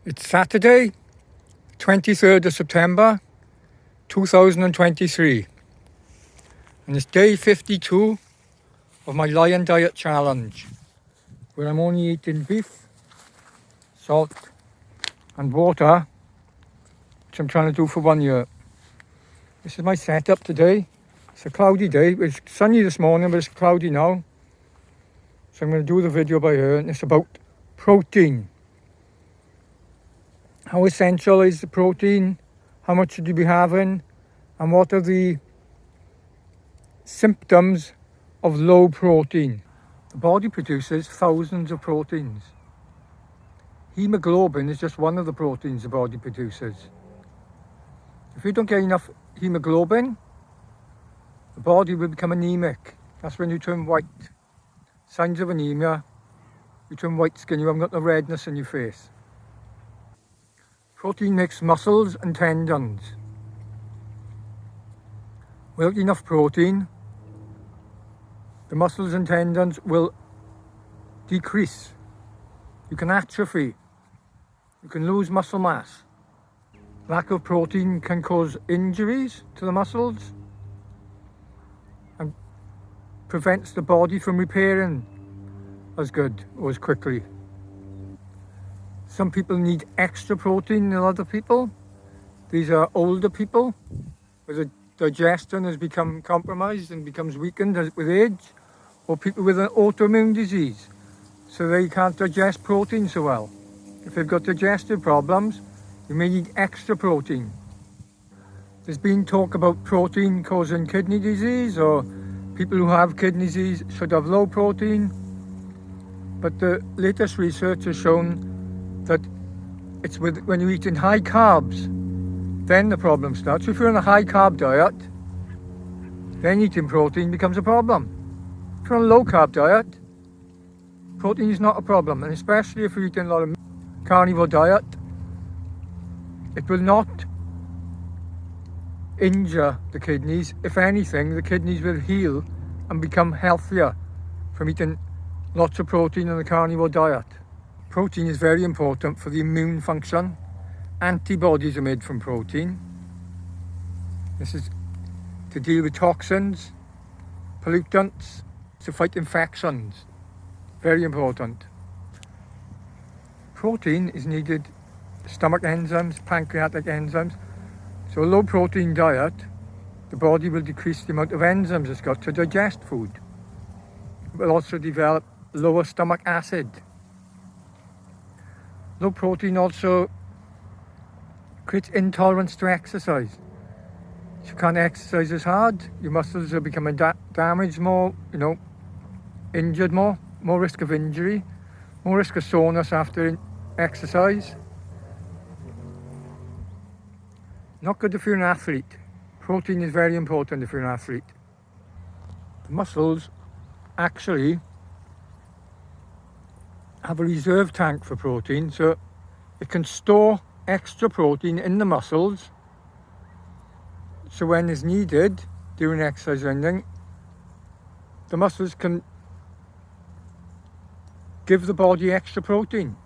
It's Saturday, 23rd of September, 2023. And it's day 52 of my LionDiet challenge, where I'm only eating beef, salt and water, which I'm trying to do for 1 year. This is my setup today. It's a cloudy day. It's sunny this morning, but it's cloudy now. So I'm going to do the video by here, and it's about protein. How essential is the protein? How much should you be having? And what are the symptoms of low protein? The body produces thousands of proteins. Hemoglobin is just one of the proteins the body produces. If you don't get enough hemoglobin, the body will become anemic. That's when you turn white. Signs of anemia, you turn white skin, you haven't got the redness in your face. Protein makes muscles and tendons. Without enough protein, the muscles and tendons will decrease. You can atrophy. You can lose muscle mass. Lack of protein can cause injuries to the muscles and prevents the body from repairing as good or as quickly. Some people need extra protein than other people. These are older people where the digestion has become compromised and becomes weakened with age, or people with an autoimmune disease, so they can't digest protein so well. If they've got digestive problems, you may need extra protein. There's been talk about protein causing kidney disease, or people who have kidney disease should have low protein. But the latest research has shown that it's when you're eating high carbs, then the problem starts. If you're on a high carb diet, then eating protein becomes a problem. If you're on a low carb diet, protein is not a problem, and especially if you're eating a lot of carnivore diet, it will not injure the kidneys. If anything, the kidneys will heal and become healthier from eating lots of protein on the carnivore diet. Protein is very important for the immune function. Antibodies are made from protein. This is to deal with toxins, pollutants, to fight infections. Very important. Protein is needed for stomach enzymes, pancreatic enzymes. So a low protein diet, the body will decrease the amount of enzymes it's got to digest food. It will also develop lower stomach acid. Low protein also creates intolerance to exercise. If you can't exercise as hard, your muscles are becoming damaged more, injured more risk of injury, more risk of soreness after exercise. Not good if you're an athlete. Protein is very important if you're an athlete. The muscles actually have a reserve tank for protein, so it can store extra protein in the muscles, so when it's needed during exercise or anything, the muscles can give the body extra protein.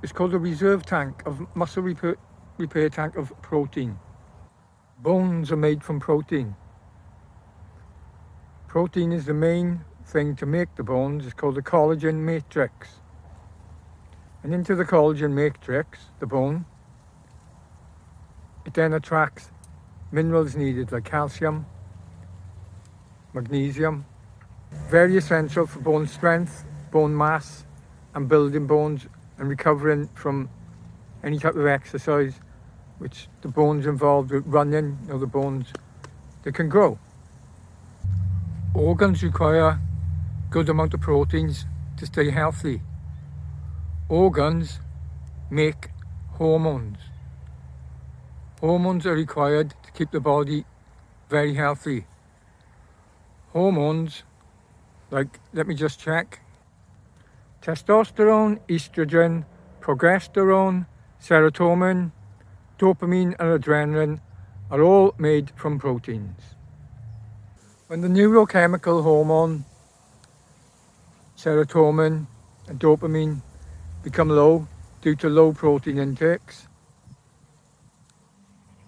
It's called a reserve tank of muscle repair tank of protein. Bones are made from protein. Protein is the main thing to make the bones. It's called the collagen matrix. And into the collagen matrix, the bone, it then attracts minerals needed like calcium, magnesium. Very essential for bone strength, bone mass, and building bones and recovering from any type of exercise, which the bones involved with running, the bones, they can grow. Organs require good amount of proteins to stay healthy. Organs make hormones. Hormones are required to keep the body very healthy. Hormones, like, let me just check. Testosterone, estrogen, progesterone, serotonin, dopamine and adrenaline are all made from proteins. When the neurochemical hormone, serotonin and dopamine become low, due to low protein intakes.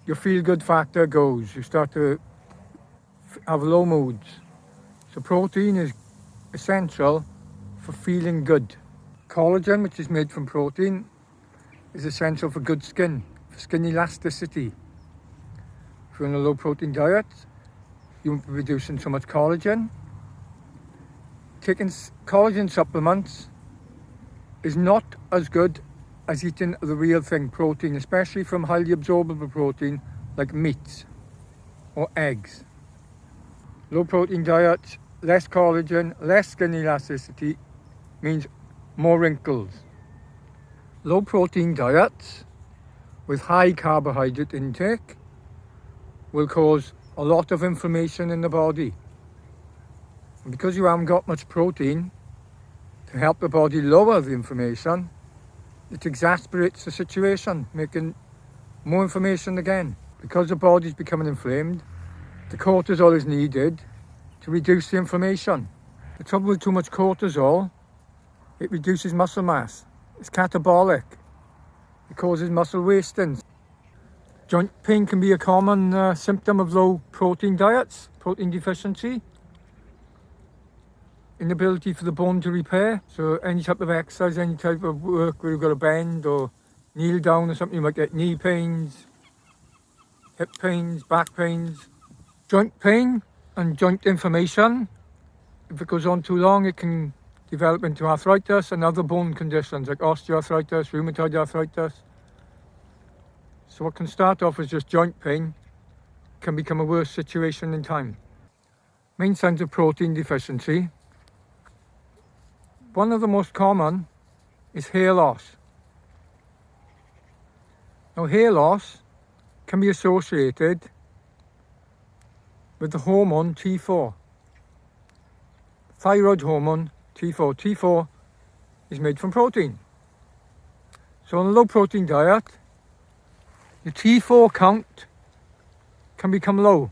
Your feel-good factor goes. You start to have low moods. So protein is essential for feeling good. Collagen, which is made from protein, is essential for good skin, for skin elasticity. If you're on a low protein diet, you won't be producing so much collagen. Taking collagen supplements is not as good as eating the real thing, protein, especially from highly absorbable protein like meats or eggs. Low protein diets, less collagen, less skin elasticity means more wrinkles. Low protein diets with high carbohydrate intake will cause a lot of inflammation in the body. And because you haven't got much protein to help the body lower the inflammation, it exacerbates the situation, making more inflammation again. Because the body's becoming inflamed, the cortisol is needed to reduce the inflammation. The trouble with too much cortisol, it reduces muscle mass. It's catabolic. It causes muscle wasting. Joint pain can be a common symptom of low protein diets, protein deficiency. Inability for the bone to repair. So any type of exercise, any type of work where you've got to bend or kneel down or something, you might get knee pains, hip pains, back pains. Joint pain and joint inflammation, if it goes on too long, it can develop into arthritis and other bone conditions like osteoarthritis, rheumatoid arthritis. So what can start off as just joint pain can become a worse situation in time. Main signs of protein deficiency. One of the most common is hair loss. Now, hair loss can be associated with the hormone T4, thyroid hormone T4. T4 is made from protein. So on a low protein diet, your T4 count can become low.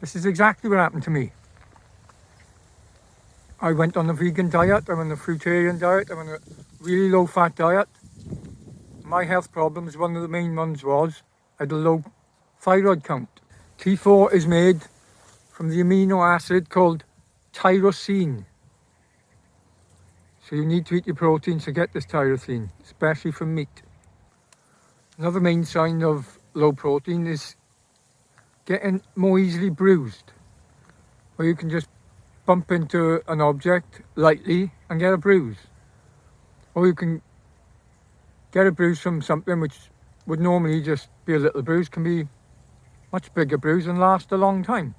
This is exactly what happened to me. I went on a vegan diet, I'm on a fruitarian diet, I'm on a really low fat diet. My health problems, one of the main ones was I had a low thyroid count. T4 is made from the amino acid called tyrosine. So you need to eat your protein to get this tyrosine, especially from meat. Another main sign of low protein is getting more easily bruised, where you can just bump into an object lightly and get a bruise. Or you can get a bruise from something which would normally just be a little bruise, can be much bigger bruise and last a long time.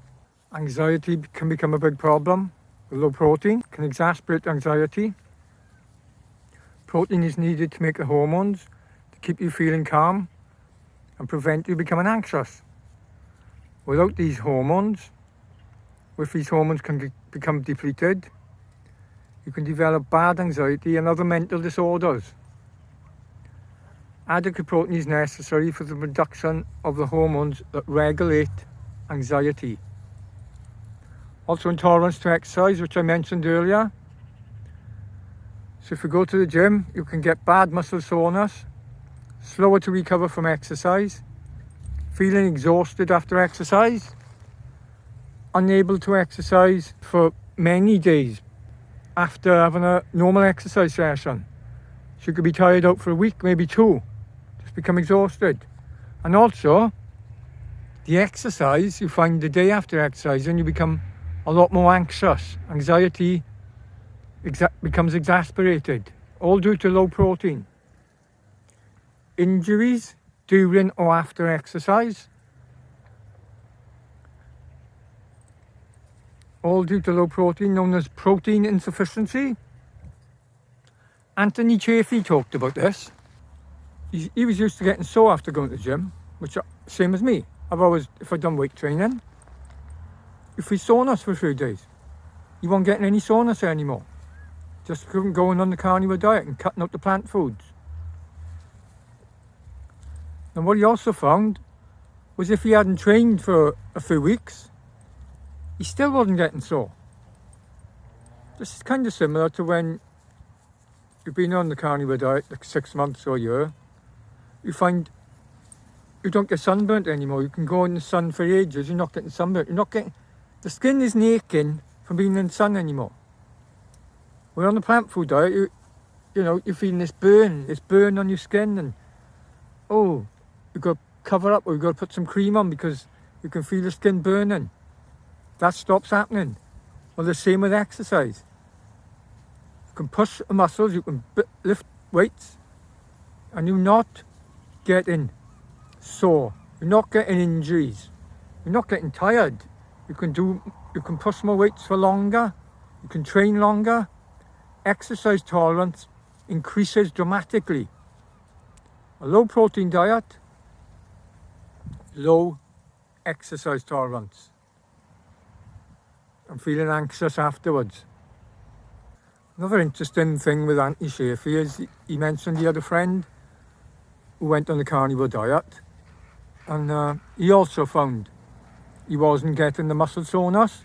Anxiety can become a big problem. Low protein can exacerbate anxiety. Protein is needed to make the hormones to keep you feeling calm and prevent you becoming anxious. Without these hormones, if these hormones can become depleted, you can develop bad anxiety and other mental disorders. Adequate protein is necessary for the production of the hormones that regulate anxiety. Also intolerance to exercise, which I mentioned earlier. So if you go to the gym, you can get bad muscle soreness, slower to recover from exercise, feeling exhausted after exercise, unable to exercise for many days after having a normal exercise session. So you could be tired out for a week, maybe two, just become exhausted. And also, the exercise, you find the day after exercise and you become a lot more anxious. Anxiety becomes exasperated, all due to low protein. Injuries during or after exercise, all due to low protein, known as protein insufficiency. Anthony Chafee talked about this. He was used to getting sore after going to the gym, which same as me. If I've done weight training, you feel soreness for a few days. You won't get any soreness anymore. Just from going on the carnivore diet and cutting out the plant foods. And what he also found was if he hadn't trained for a few weeks, he still wasn't getting sore. This is kind of similar to when you've been on the carnivore diet like 6 months or a year, you find you don't get sunburnt anymore. You can go in the sun for ages, you're not getting sunburnt. The skin isn't aching from being in the sun anymore. When on the plant food diet, you're feeling this burn on your skin, and you've got to cover up, or you've got to put some cream on because you can feel the skin burning. That stops happening. Well, the same with exercise. You can push the muscles, you can lift weights, and you're not getting sore. You're not getting injuries. You're not getting tired. You can push more weights for longer. You can train longer. Exercise tolerance increases dramatically. A low protein diet, low exercise tolerance. I'm feeling anxious afterwards. Another interesting thing with Anthony Shafee is he mentioned he had a friend who went on the carnivore diet, and he also found he wasn't getting the muscle soreness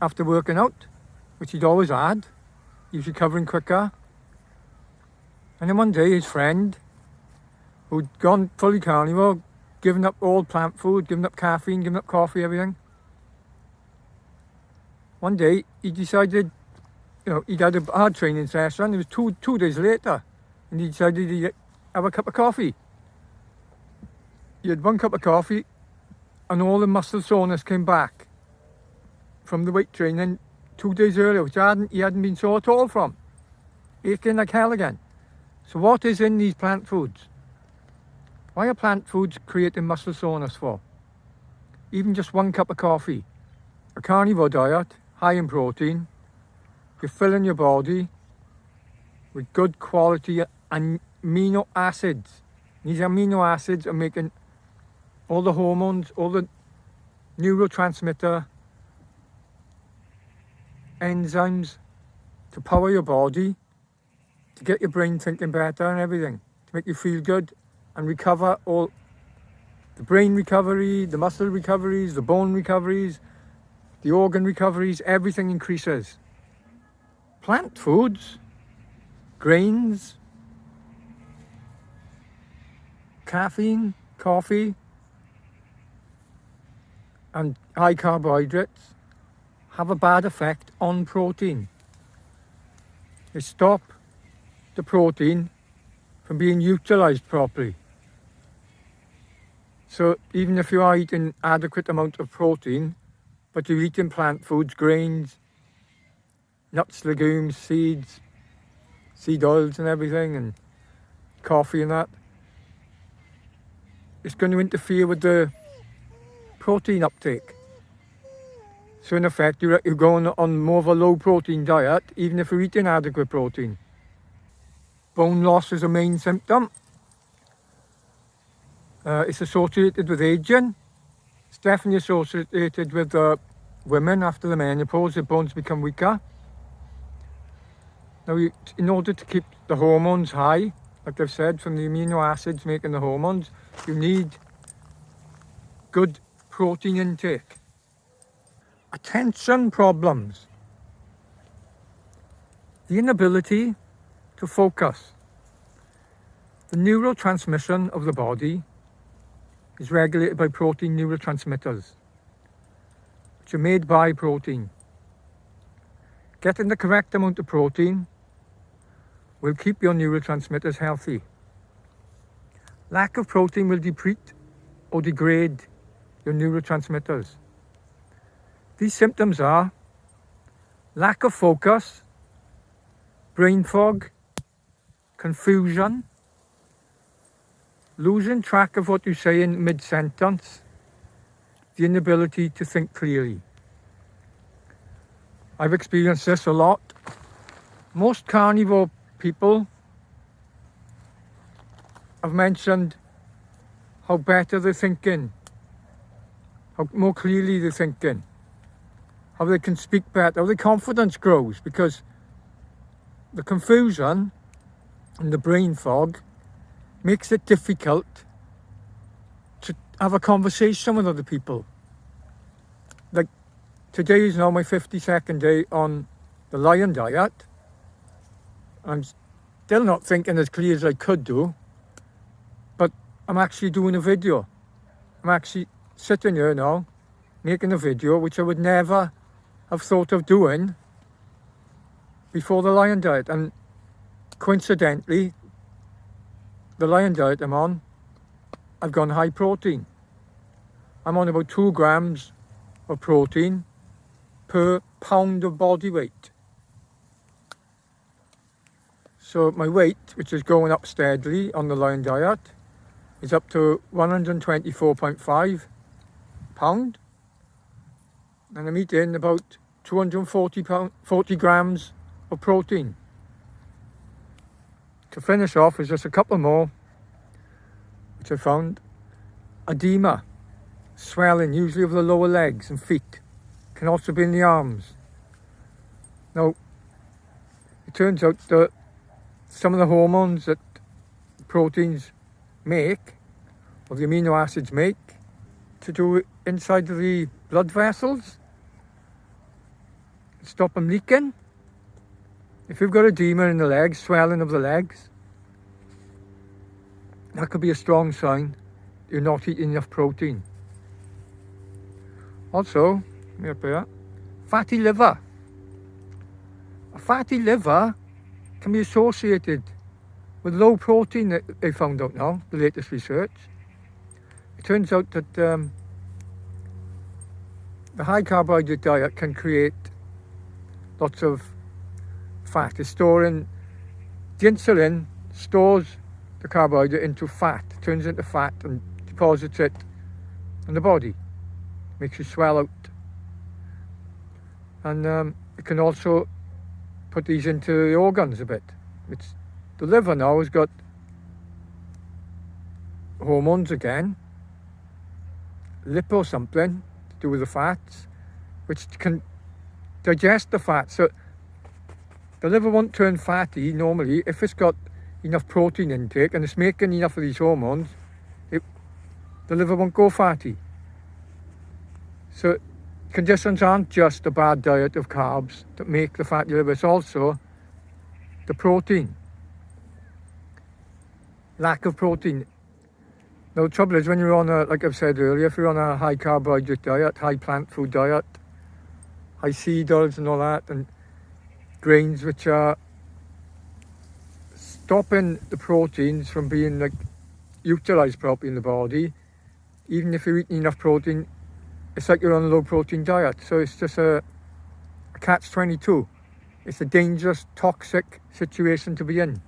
after working out, which he'd always had. He was recovering quicker. And then one day his friend, who'd gone fully carnivore, given up all plant food, given up caffeine, given up coffee, everything. One day he decided, he'd had a hard training session. It was two days later, and he decided he'd have a cup of coffee. He had 1 cup of coffee, and all the muscle soreness came back from the weight training 2 days earlier, which he hadn't been sore at all from. Aching like hell again. So what is in these plant foods? Why are plant foods creating muscle soreness for? Even just 1 cup of coffee. A carnivore diet, high in protein, you're filling your body with good quality amino acids. These amino acids are making all the hormones, all the neurotransmitter enzymes to power your body, to get your brain thinking better and everything, to make you feel good and recover all the brain recovery, the muscle recoveries, the bone recoveries, the organ recoveries, everything increases. Plant foods, grains, caffeine, coffee, and high carbohydrates have a bad effect on protein. They stop the protein from being utilised properly. So even if you are eating adequate amount of protein, but you're eating plant foods, grains, nuts, legumes, seeds, seed oils and everything, and coffee and that, it's going to interfere with the protein uptake. So in effect, you're going on more of a low protein diet, even if you're eating adequate protein. Bone loss is a main symptom. It's associated with aging. It's definitely associated with women after the menopause. Their bones become weaker. Now, in order to keep the hormones high, like I've said, from the amino acids making the hormones, you need good protein intake. Attention problems. The inability to focus. The neurotransmission of the body is regulated by protein neurotransmitters, which are made by protein. Getting the correct amount of protein will keep your neurotransmitters healthy. Lack of protein will deplete or degrade your neurotransmitters. These symptoms are lack of focus, brain fog, confusion, losing track of what you say in mid-sentence, the inability to think clearly. I've experienced this a lot. Most carnivore people have mentioned how better they're thinking, how more clearly they're thinking, how they can speak better, how their confidence grows, because the confusion and the brain fog makes it difficult to have a conversation with other people. Like today is now my 52nd day on the LionDiet, I'm still not thinking as clear as I could do, but I'm actually doing a video. I'm actually sitting here now, making a video, which I would never have thought of doing before the LionDiet. And coincidentally, the LionDiet I'm on, I've gone high protein. I'm on about 2 grams of protein per pound of body weight. So my weight, which is going up steadily on the LionDiet, is up to 124.5 pound, and I'm eating about 40 grams of protein. To finish off is just a couple more, which I found. Edema, swelling, usually of the lower legs and feet, can also be in the arms. Now, it turns out that some of the hormones that proteins make, or the amino acids make, to do inside of the blood vessels, stop them leaking. If you've got edema in the legs, swelling of the legs, that could be a strong sign you're not eating enough protein. Also, fatty liver. A fatty liver can be associated with low protein, that they found out now, the latest research. It turns out that the high carbohydrate diet can create lots of fat. It's storing, the insulin stores the carbohydrate into fat, turns into fat and deposits it in the body, makes you swell out. And it can also put these into the organs a bit. The liver now has got hormones again, lipo something to do with the fats, which can digest the fat. So the liver won't turn fatty normally if it's got enough protein intake and it's making enough of these hormones. The liver won't go fatty. So conditions aren't just a bad diet of carbs that make the fatty liver, it's also the protein. Lack of protein. Now the trouble is, when you're on a, like I've said earlier, if you're on a high carbohydrate diet, high plant food diet, high seed oils and all that, and grains which are stopping the proteins from being utilised properly in the body, even if you're eating enough protein, it's like you're on a low protein diet. So it's just a catch-22. It's a dangerous, toxic situation to be in.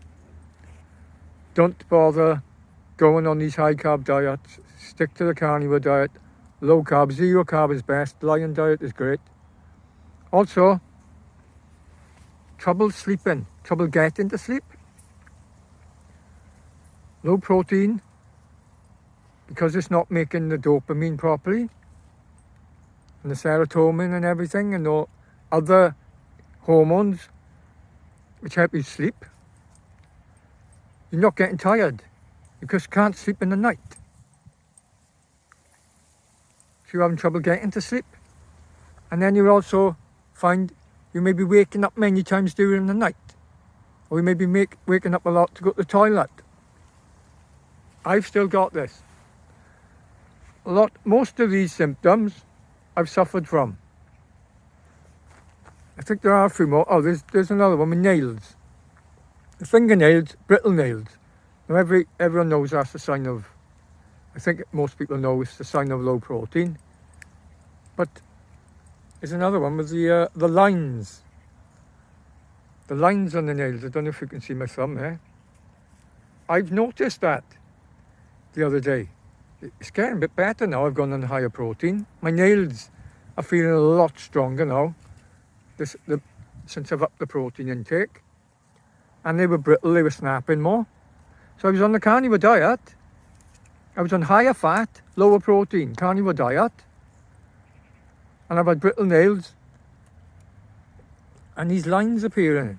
Don't bother going on these high carb diets. Stick to the carnivore diet. Low carb, 0 carb is best. LionDiet is great. Also, trouble sleeping, trouble getting to sleep. Low protein, because it's not making the dopamine properly, and the serotonin and everything, and all other hormones which help you sleep. You're not getting tired because you can't sleep in the night. So you're having trouble getting to sleep. And then you also find you may be waking up many times during the night, or you may be waking up a lot to go to the toilet. I've still got this. Most of these symptoms I've suffered from. I think there are a few more. Oh, there's another one with nails. The fingernails, brittle nails. Now everyone knows that's a sign of, I think most people know it's a sign of low protein. But there's another one with the lines. The lines on the nails. I don't know if you can see my thumb there. I've noticed that the other day. It's getting a bit better now. I've gone on higher protein. My nails are feeling a lot stronger now since I've upped the protein intake. And they were brittle, they were snapping more. So I was on the carnivore diet. I was on higher fat, lower protein carnivore diet. And I've had brittle nails. And these lines appearing.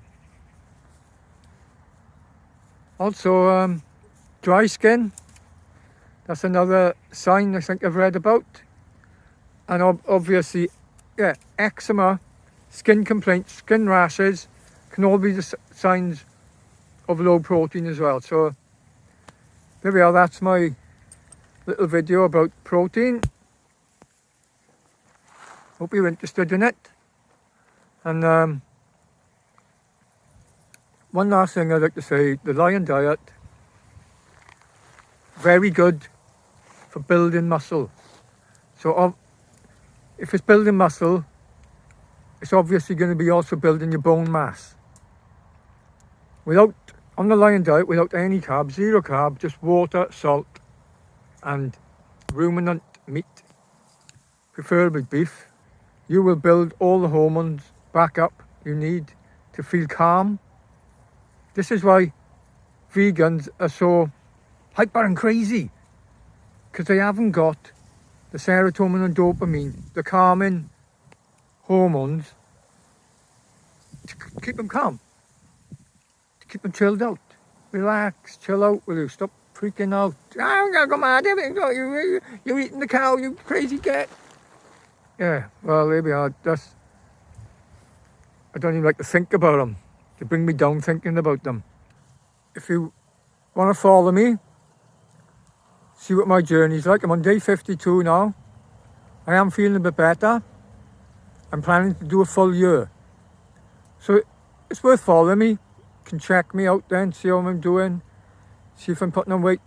Also, dry skin. That's another sign I think I've read about. And obviously, eczema, skin complaints, skin rashes can all be the signs of low protein as well. So there we are, that's my little video about protein. Hope you're interested in it. And one last thing I'd like to say, the LionDiet, very good for building muscle. So if it's building muscle, it's obviously going to be also building your bone mass. On the LionDiet, without any carbs, 0 carb, just water, salt, and ruminant meat, preferably beef, you will build all the hormones back up you need to feel calm. This is why vegans are so hyper and crazy, because they haven't got the serotonin and dopamine, the calming hormones, to keep them calm, to keep them chilled out. Relax, chill out, will you? Stop freaking out. I'm gonna go mad, you're eating the cow, you crazy cat. Yeah, well, there we are. I don't even like to think about them. They bring me down thinking about them. If you want to follow me, see what my journey's like. I'm on day 52 now. I am feeling a bit better. I'm planning to do a full year. So it's worth following me. You can check me out then, see how I'm doing, see if I'm putting on weight.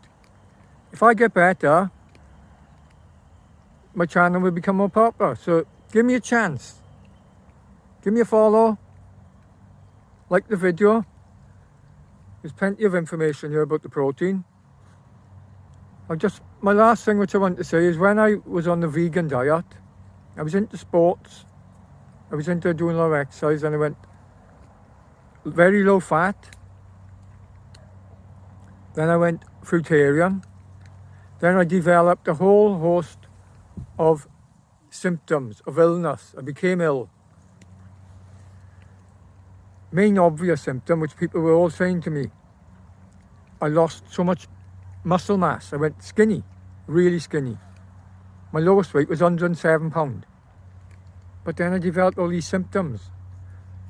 If I get better, my channel will become more popular. So give me a chance. Give me a follow. Like the video. There's plenty of information here about the protein. My last thing which I want to say is, when I was on the vegan diet, I was into sports. I was into doing a lot of exercise, and I went very low fat. Then I went fruitarian. Then I developed a whole host of symptoms of illness. I became ill. Main obvious symptom, which people were all saying to me, I lost so much muscle mass. I went skinny, really skinny. My lowest weight was 107 pounds. But then I developed all these symptoms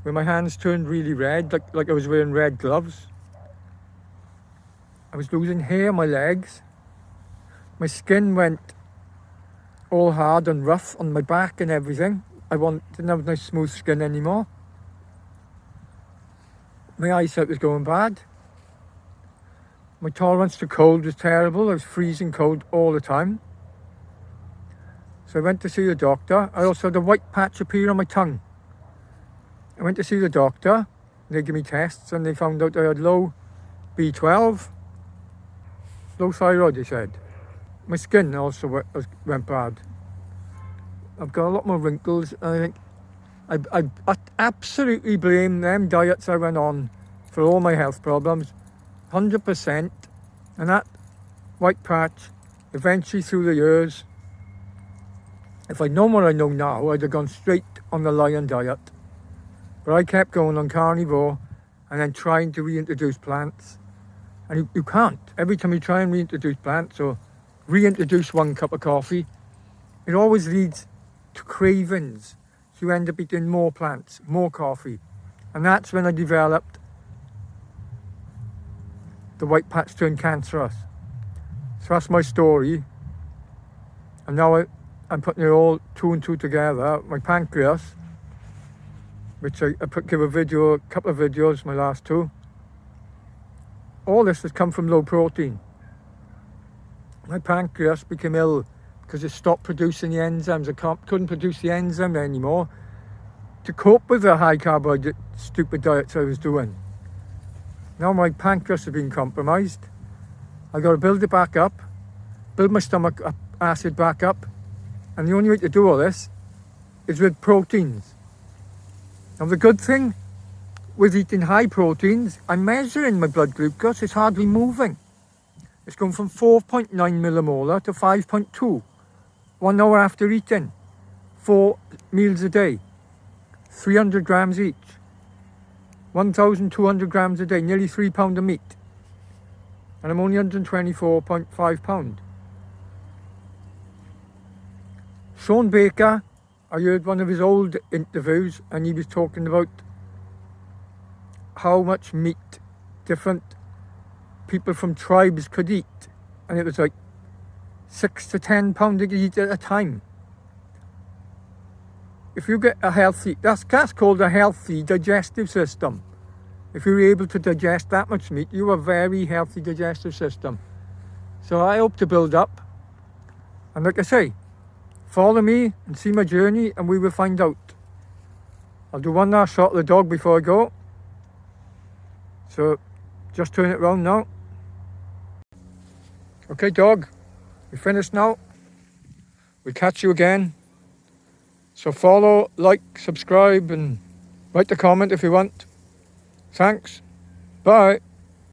where my hands turned really red, like I was wearing red gloves. I was losing hair on my legs. My skin went all hard and rough on my back and everything. Didn't have nice smooth skin anymore. My eyesight was going bad. My tolerance to cold was terrible. I was freezing cold all the time. So I went to see the doctor. I also had a white patch appear on my tongue. I went to see the doctor. They gave me tests and they found out I had low B12, low thyroid, they said. My skin also went bad. I've got a lot more wrinkles. I think I absolutely blame them diets I went on for all my health problems, 100%. And that white patch, eventually through the years, if I'd known what I know now, I'd have gone straight on the LionDiet. But I kept going on carnivore and then trying to reintroduce plants. And you can't. Every time you try and reintroduce plants or reintroduce 1 cup of coffee, it always leads to cravings. So you end up eating more plants, more coffee. And that's when I developed the white patch turned cancerous. So that's my story. And now I'm putting it all 2 and 2 together. My pancreas, which I give a couple of videos, my last 2. All this has come from low protein. My pancreas became ill because it stopped producing the enzymes. I couldn't produce the enzyme anymore to cope with the high carbohydrate stupid diets I was doing. Now my pancreas has been compromised. I got to build it back up, build my stomach acid back up, and the only way to do all this is with proteins. Now the good thing with eating high proteins, I'm measuring my blood glucose, it's hardly moving. It's gone from 4.9 millimolar to 5.2, 1 hour after eating, 4 meals a day, 300 grams each, 1,200 grams a day, nearly 3 pounds of meat. And I'm only 124.5 pounds. Sean Baker, I heard one of his old interviews and he was talking about how much meat different people from tribes could eat. And it was like 6 to 10 pounds they could eat at a time. If you get a healthy, that's called a healthy digestive system. If you're able to digest that much meat, you have a very healthy digestive system. So I hope to build up. And like I say, follow me and see my journey and we will find out. I'll do one last shot of the dog before I go. So just turn it around now. Okay, dog, we finished now. We'll catch you again. So follow, like, subscribe and write a comment if you want. Thanks. Bye.